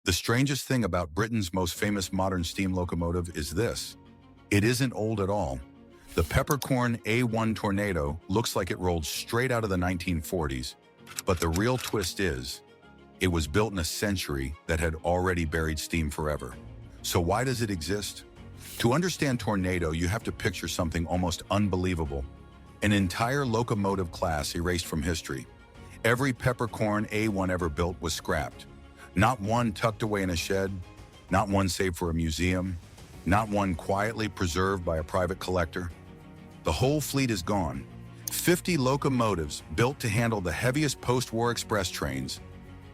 The strangest thing about Britain's most famous modern steam locomotive is this. It isn't old at all. The Peppercorn A1 Tornado looks like it rolled straight out of the 1940s, but the real twist is, it was built in a century that had already buried steam forever. So why does it exist? To understand Tornado, you have to picture something almost unbelievable. An entire locomotive class erased from history. Every Peppercorn A1 ever built was scrapped. Not one tucked away in a shed, not one saved for a museum, not one quietly preserved by a private collector. The whole fleet is gone. 50 locomotives built to handle the heaviest post-war express trains,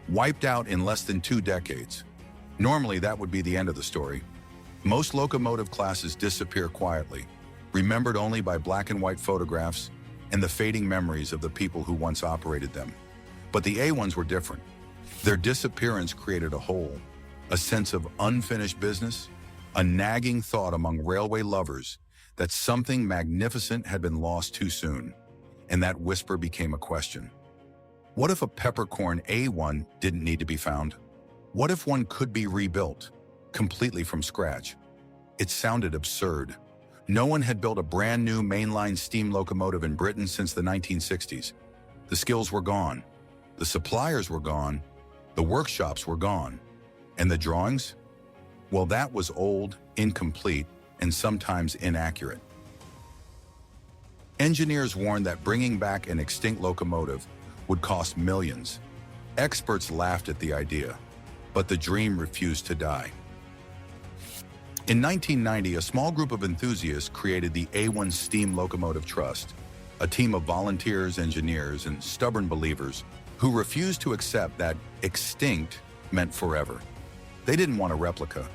wiped out in less than 2 decades. Normally, that would be the end of the story. Most locomotive classes disappear quietly, remembered only by black and white photographs and the fading memories of the people who once operated them. But the A1s were different. Their disappearance created a hole, a sense of unfinished business, a nagging thought among railway lovers that something magnificent had been lost too soon, and that whisper became a question. What if a Peppercorn A1 didn't need to be found? What if one could be rebuilt, completely from scratch? It sounded absurd. No one had built a brand new mainline steam locomotive in Britain since the 1960s. The skills were gone. The suppliers were gone. The workshops were gone. And the drawings? Well, that was old, incomplete, and sometimes inaccurate. Engineers warned that bringing back an extinct locomotive would cost millions. Experts laughed at the idea, but the dream refused to die. In 1990, a small group of enthusiasts created the A1 Steam Locomotive Trust, a team of volunteers, engineers, and stubborn believers who refused to accept that extinct meant forever. They didn't want a replica.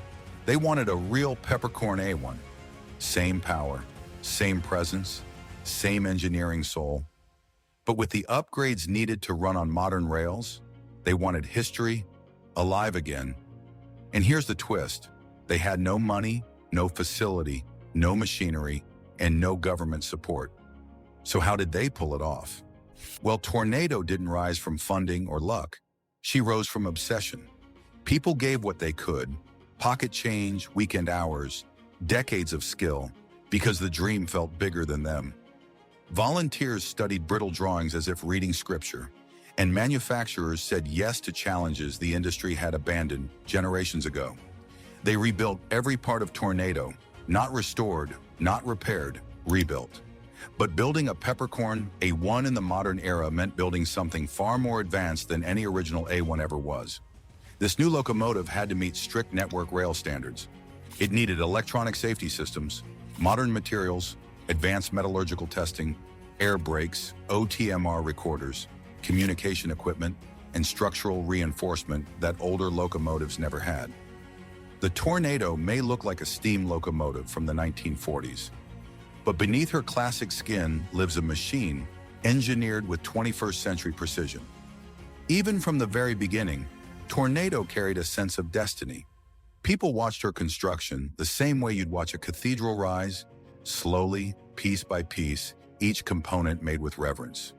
They wanted a real Peppercorn A1. Same power, same presence, same engineering soul. But with the upgrades needed to run on modern rails, they wanted history alive again. And here's the twist. They had no money, no facility, no machinery, and no government support. So how did they pull it off? Well, Tornado didn't rise from funding or luck. She rose from obsession. People gave what they could, pocket change, weekend hours, decades of skill, because the dream felt bigger than them. Volunteers studied brittle drawings as if reading scripture, and manufacturers said yes to challenges the industry had abandoned generations ago. They rebuilt every part of Tornado, not restored, not repaired, rebuilt. But building a Peppercorn A1 in the modern era meant building something far more advanced than any original A1 ever was. This new locomotive had to meet strict network rail standards. It needed electronic safety systems, modern materials, advanced metallurgical testing, air brakes, OTMR recorders, communication equipment, and structural reinforcement that older locomotives never had. The Tornado may look like a steam locomotive from the 1940s, but beneath her classic skin lives a machine engineered with 21st century precision. Even from the very beginning, Tornado carried a sense of destiny. People watched her construction the same way you'd watch a cathedral rise, slowly, piece by piece, each component made with reverence.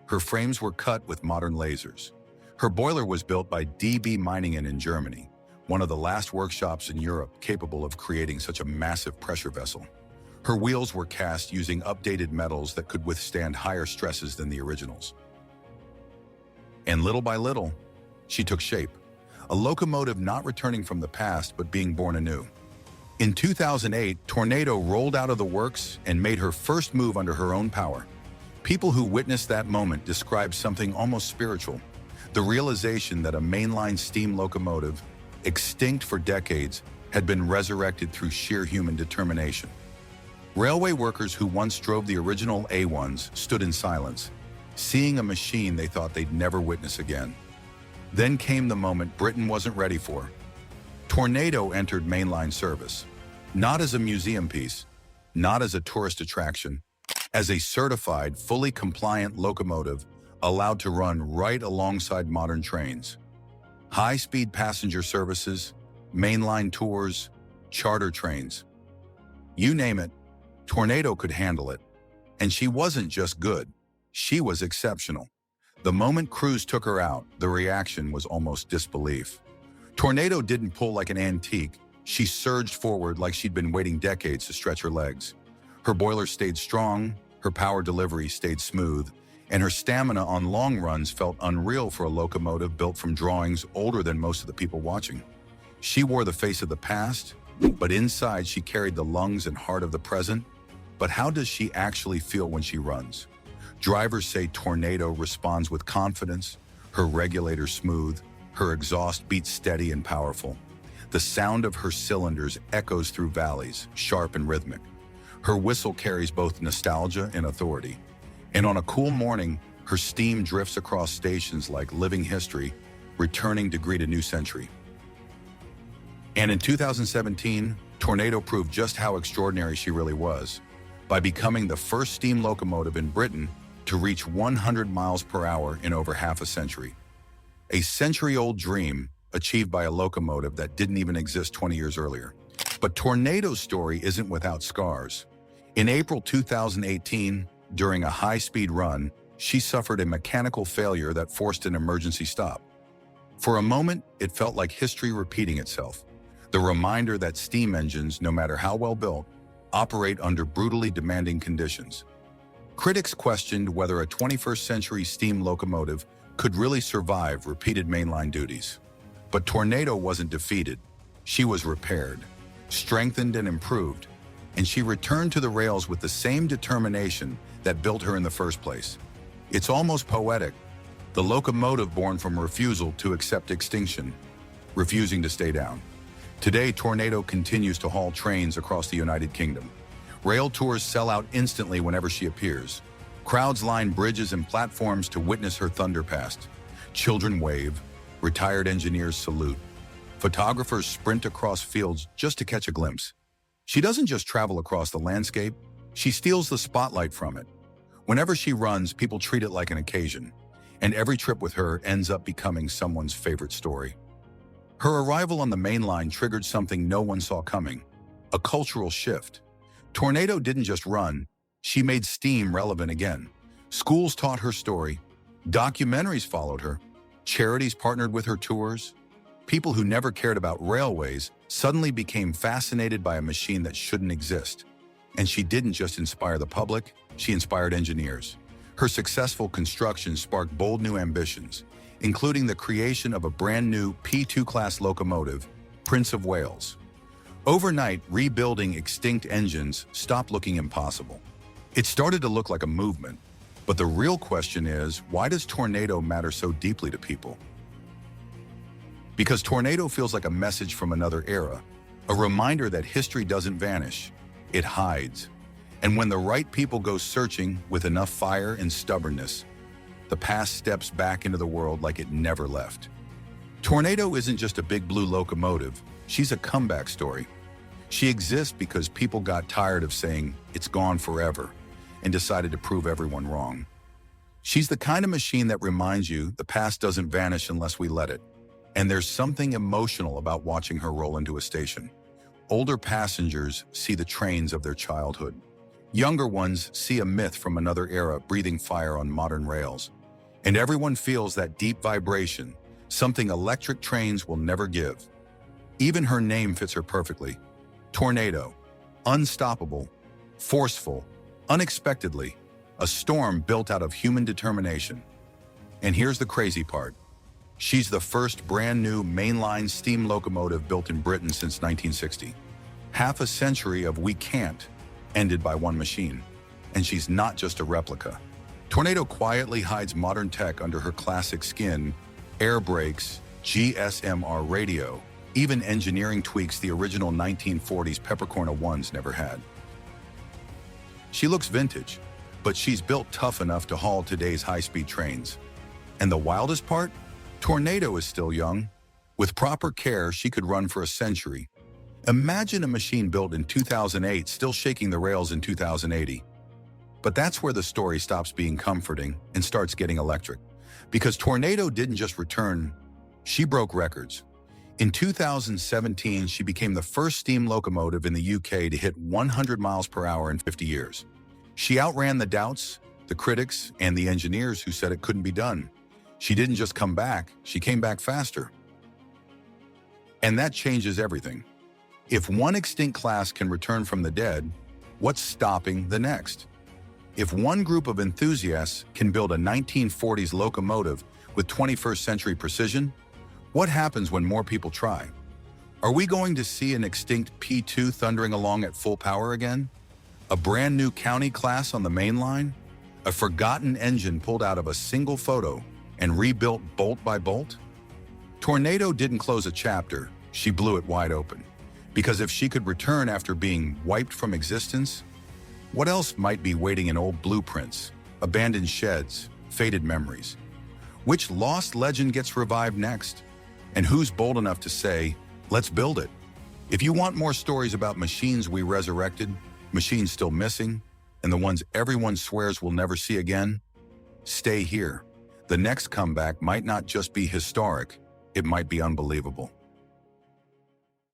Her frames were cut with modern lasers. Her boiler was built by DB Miningen in Germany, one of the last workshops in Europe capable of creating such a massive pressure vessel. Her wheels were cast using updated metals that could withstand higher stresses than the originals. And little by little, she took shape, a locomotive not returning from the past but being born anew. In 2008, Tornado rolled out of the works and made her first move under her own power. People who witnessed that moment described something almost spiritual, the realization that a mainline steam locomotive, extinct for decades, had been resurrected through sheer human determination. Railway workers who once drove the original A1s stood in silence, seeing a machine they thought they'd never witness again. Then came the moment Britain wasn't ready for. Tornado entered mainline service, not as a museum piece, not as a tourist attraction, as a certified, fully compliant locomotive allowed to run right alongside modern trains. High-speed passenger services, mainline tours, charter trains. You name it, Tornado could handle it. And she wasn't just good, she was exceptional. The moment crews took her out, the reaction was almost disbelief. Tornado didn't pull like an antique. She surged forward like she'd been waiting decades to stretch her legs. Her boiler stayed strong, her power delivery stayed smooth, and her stamina on long runs felt unreal for a locomotive built from drawings older than most of the people watching. She wore the face of the past, but inside she carried the lungs and heart of the present. But how does she actually feel when she runs? Drivers say Tornado responds with confidence, her regulator smooth, her exhaust beats steady and powerful. The sound of her cylinders echoes through valleys, sharp and rhythmic. Her whistle carries both nostalgia and authority. And on a cool morning, her steam drifts across stations like living history, returning to greet a new century. And in 2017, Tornado proved just how extraordinary she really was by becoming the first steam locomotive in Britain to reach 100 miles per hour in over half a century. A century-old dream achieved by a locomotive that didn't even exist 20 years earlier. But Tornado's story isn't without scars. In April 2018, during a high-speed run, she suffered a mechanical failure that forced an emergency stop. For a moment, it felt like history repeating itself, the reminder that steam engines, no matter how well built, operate under brutally demanding conditions. Critics questioned whether a 21st century steam locomotive could really survive repeated mainline duties. But Tornado wasn't defeated. She was repaired, strengthened and improved, and she returned to the rails with the same determination that built her in the first place. It's almost poetic, the locomotive born from refusal to accept extinction, refusing to stay down. Today, Tornado continues to haul trains across the United Kingdom. Rail tours sell out instantly whenever she appears. Crowds line bridges and platforms to witness her thunder past. Children wave, retired engineers salute. Photographers sprint across fields just to catch a glimpse. She doesn't just travel across the landscape, she steals the spotlight from it. Whenever she runs, people treat it like an occasion, and every trip with her ends up becoming someone's favorite story. Her arrival on the main line triggered something no one saw coming, a cultural shift. Tornado didn't just run, she made steam relevant again. Schools taught her story, documentaries followed her, charities partnered with her tours. People who never cared about railways suddenly became fascinated by a machine that shouldn't exist. And she didn't just inspire the public, she inspired engineers. Her successful construction sparked bold new ambitions, including the creation of a brand new P2 class locomotive, Prince of Wales. Overnight, rebuilding extinct engines stopped looking impossible. It started to look like a movement. But the real question is, why does Tornado matter so deeply to people? Because Tornado feels like a message from another era, a reminder that history doesn't vanish, it hides. And when the right people go searching with enough fire and stubbornness, the past steps back into the world like it never left. Tornado isn't just a big blue locomotive, she's a comeback story. She exists because people got tired of saying it's gone forever and decided to prove everyone wrong. She's the kind of machine that reminds you the past doesn't vanish unless we let it. And there's something emotional about watching her roll into a station. Older passengers see the trains of their childhood. Younger ones see a myth from another era breathing fire on modern rails. And everyone feels that deep vibration, something electric trains will never give. Even her name fits her perfectly. Tornado. Unstoppable. Forceful. Unexpectedly. A storm built out of human determination. And here's the crazy part. She's the first brand new mainline steam locomotive built in Britain since 1960. Half a century of we can't ended by one machine. And she's not just a replica. Tornado quietly hides modern tech under her classic skin, air brakes, GSMR radio, even engineering tweaks the original 1940s Peppercorn A1s never had. She looks vintage, but she's built tough enough to haul today's high-speed trains. And the wildest part? Tornado is still young. With proper care, she could run for a century. Imagine a machine built in 2008 still shaking the rails in 2080. But that's where the story stops being comforting and starts getting electric. Because Tornado didn't just return, she broke records. In 2017, she became the first steam locomotive in the UK to hit 100 miles per hour in 50 years. She outran the doubts, the critics, and the engineers who said it couldn't be done. She didn't just come back, she came back faster. And that changes everything. If one extinct class can return from the dead, what's stopping the next? If one group of enthusiasts can build a 1940s locomotive with 21st century precision, what happens when more people try? Are we going to see an extinct P2 thundering along at full power again? A brand new county class on the main line? A forgotten engine pulled out of a single photo and rebuilt bolt by bolt? Tornado didn't close a chapter, she blew it wide open. Because if she could return after being wiped from existence, what else might be waiting in old blueprints, abandoned sheds, faded memories? Which lost legend gets revived next? And who's bold enough to say, let's build it? If you want more stories about machines we resurrected, machines still missing, and the ones everyone swears we'll never see again, stay here. The next comeback might not just be historic, it might be unbelievable.